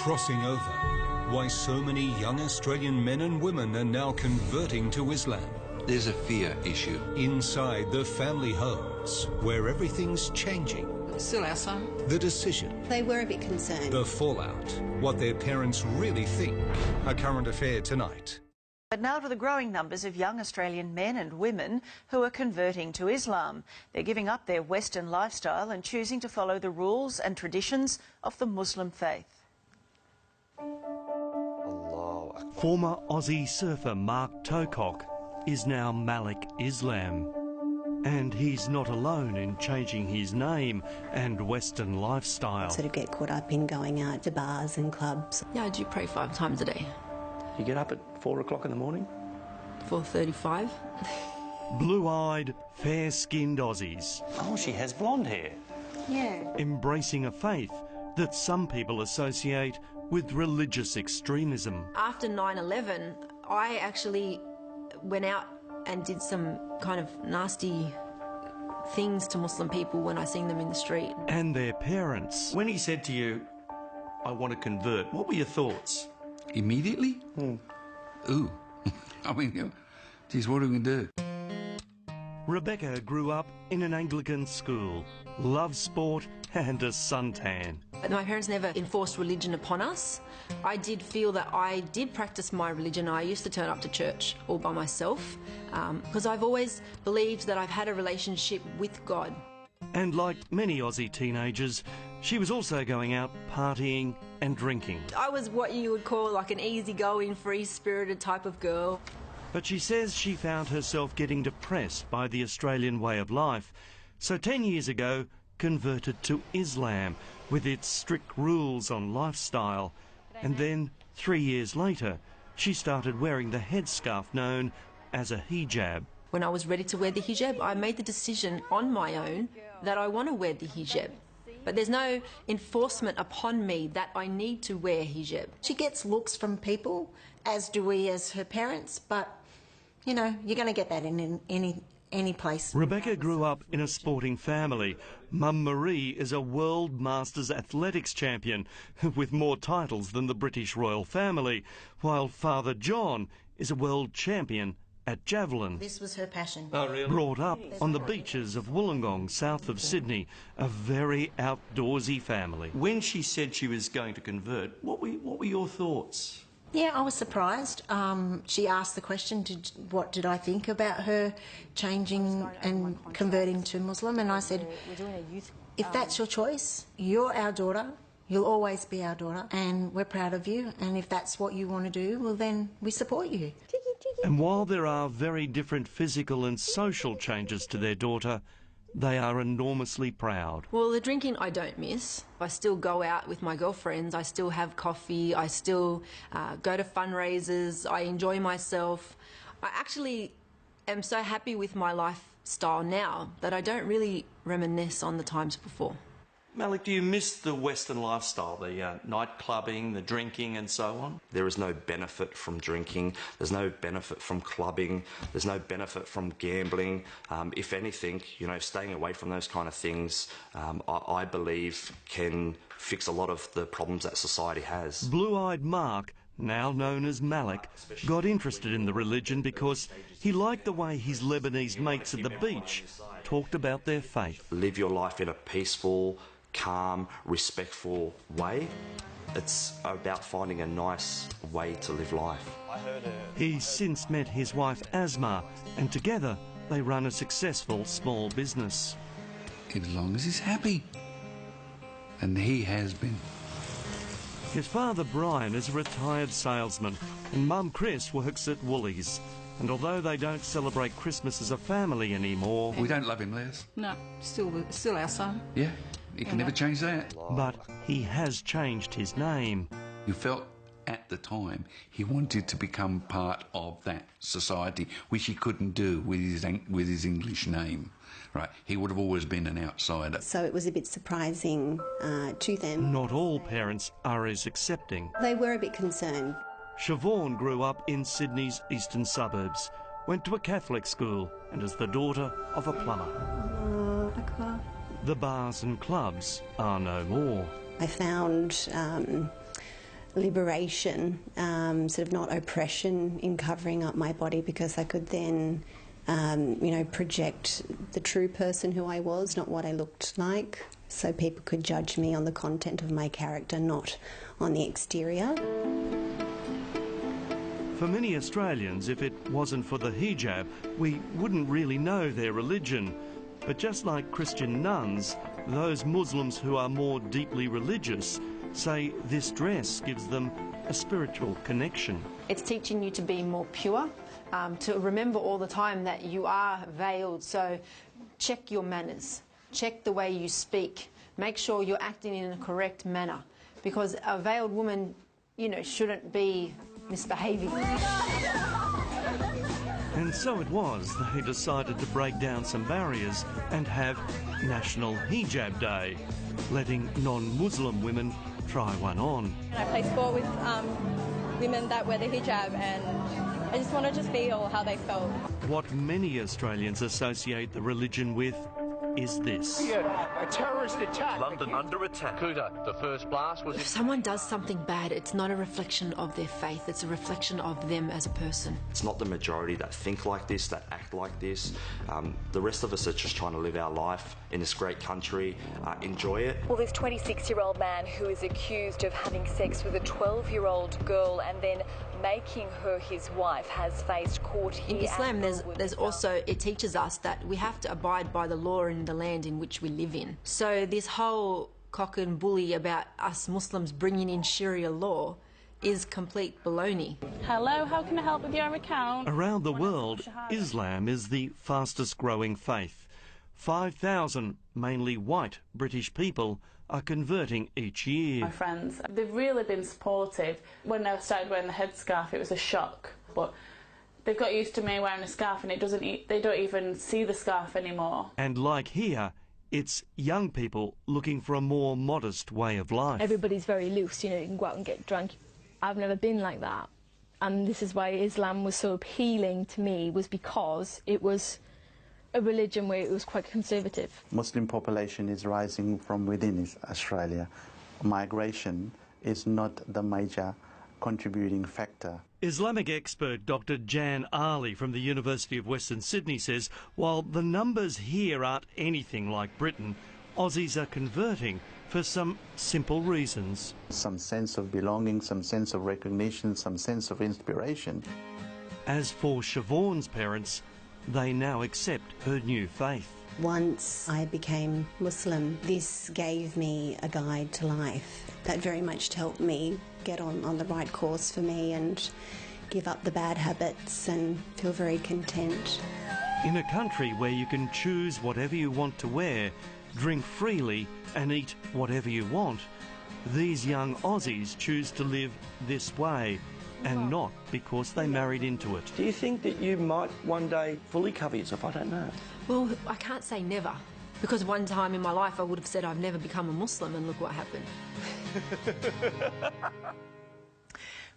Crossing over. Why so many young Australian men and women are now converting to Islam. There's a fear issue. Inside the family homes, where everything's changing. Still our son. The decision. They were a bit concerned. The fallout. What their parents really think. A current affair tonight. But now to the growing numbers of young Australian men and women who are converting to Islam. They're giving up their Western lifestyle and choosing to follow the rules and traditions of the Muslim faith. Former Aussie surfer Mark Tocock is now Malik Islam. And he's not alone in changing his name and Western lifestyle. Sort of get caught up in going out to bars and clubs. Yeah, I do pray 5 times a day. You get up at 4 o'clock in the morning? 4:35. Blue-eyed, fair-skinned Aussies. Oh, she has blonde hair. Yeah. Embracing a faith that some people associate with religious extremism. After 9/11, I actually went out and did some kind of nasty things to Muslim people when I seen them in the street. And their parents. When he said to you, I want to convert, what were your thoughts? Immediately? Ooh. I mean, geez, what are we going to do? Rebecca grew up in an Anglican school, loved sport and a suntan. But my parents never enforced religion upon us. I did feel that I did practice my religion. I used to turn up to church all by myself because I've always believed that I've had a relationship with God. And like many Aussie teenagers, she was also going out partying and drinking. I was what you would call like an easygoing, free-spirited type of girl. But she says she found herself getting depressed by the Australian way of life. So 10 years ago, converted to Islam with its strict rules on lifestyle. And then 3 years later, she started wearing the headscarf known as a hijab. When I was ready to wear the hijab, I made the decision on my own that I want to wear the hijab. But there's no enforcement upon me that I need to wear hijab. She gets looks from people, as do we as her parents, but, you know, you're going to get that in any place. Rebecca grew up in a sporting family. Mum Marie is a World Masters athletics champion with more titles than the British royal family, while Father John is a world champion at javelin. This was her passion. Oh, really? Brought up on the beaches of Wollongong, south of Sydney, a very outdoorsy family. When she said she was going to convert, what were your thoughts? Yeah, I was surprised. She asked the question, what did I think about her changing and converting to Muslim? And I said, if that's your choice, you're our daughter. You'll always be our daughter, and we're proud of you. And if that's what you want to do, well, then we support you. And while there are very different physical and social changes to their daughter, they are enormously proud. Well, the drinking I don't miss. I still go out with my girlfriends. I still have coffee. I still go to fundraisers. I enjoy myself. I actually am so happy with my lifestyle now that I don't really reminisce on the times before. Malik, do you miss the Western lifestyle, the night clubbing, the drinking and so on? There is no benefit from drinking, there's no benefit from clubbing, there's no benefit from gambling. If anything, you know, staying away from those kind of things, I believe can fix a lot of the problems that society has. Blue-eyed Mark, now known as Malik, got interested in the religion because he liked the way his Lebanese mates at the beach talked about their faith. Live your life in a peaceful, calm, respectful way. It's about finding a nice way to live life. He's since met his wife Asma, and together they run a successful small business. As long as he's happy. And he has been. His father Brian is a retired salesman, and Mum Chris works at Woolies. And although they don't celebrate Christmas as a family anymore... We don't love him, Les. No, still our son. Yeah, he can never change that. But he has changed his name. You felt at the time he wanted to become part of that society, which he couldn't do with his English name. Right, he would have always been an outsider. So it was a bit surprising to them. Not all parents are as accepting. They were a bit concerned. Siobhan grew up in Sydney's eastern suburbs, went to a Catholic school, and is the daughter of a plumber. The bars and clubs are no more. I found liberation, sort of not oppression in covering up my body, because I could then, project the true person who I was, not what I looked like. So people could judge me on the content of my character, not on the exterior. For many Australians, if it wasn't for the hijab, we wouldn't really know their religion. But just like Christian nuns, those Muslims who are more deeply religious say this dress gives them a spiritual connection. It's teaching you to be more pure, to remember all the time that you are veiled. So check your manners, check the way you speak, make sure you're acting in a correct manner, because a veiled woman, shouldn't be misbehaving. And so it was they decided to break down some barriers and have National Hijab Day, letting non-Muslim women try one on. I play sport with women that wear the hijab, and I just wanted to feel how they felt. What many Australians associate the religion with is this. A terrorist attack. London under attack. Kuta, the first blast was... If someone does something bad, it's not a reflection of their faith, it's a reflection of them as a person. It's not the majority that think like this, that act like this. The rest of us are just trying to live our life in this great country, enjoy it. Well, this 26-year-old man who is accused of having sex with a 12-year-old girl and then making her his wife has faced court here. In Islam, there's also, it teaches us that we have to abide by the law in the land in which we live in. So this whole cock and bully about us Muslims bringing in Sharia law is complete baloney. Hello, how can I help with your account? Around the world, Islam is the fastest growing faith. 5,000, mainly white British people, are converting each year. My friends, they've really been supportive. When I started wearing the headscarf, it was a shock, but they've got used to me wearing a scarf, and they don't even see the scarf anymore. And like here, it's young people looking for a more modest way of life. Everybody's very loose, you can go out and get drunk. I've never been like that, and this is why Islam was so appealing to me, was because it was a religion where it was quite conservative. Muslim population is rising from within Australia. Migration is not the major contributing factor. Islamic expert Dr. Jan Ali from the University of Western Sydney says while the numbers here aren't anything like Britain, Aussies are converting for some simple reasons. Some sense of belonging, some sense of recognition, some sense of inspiration. As for Siobhan's parents, they now accept her new faith. Once I became Muslim, this gave me a guide to life. That very much helped me get on the right course for me and give up the bad habits and feel very content. In a country where you can choose whatever you want to wear, drink freely and eat whatever you want, these young Aussies choose to live this way, and not because they married into it. Do you think that you might one day fully cover yourself? I don't know. Well, I can't say never, because one time in my life I would have said I've never become a Muslim, and look what happened.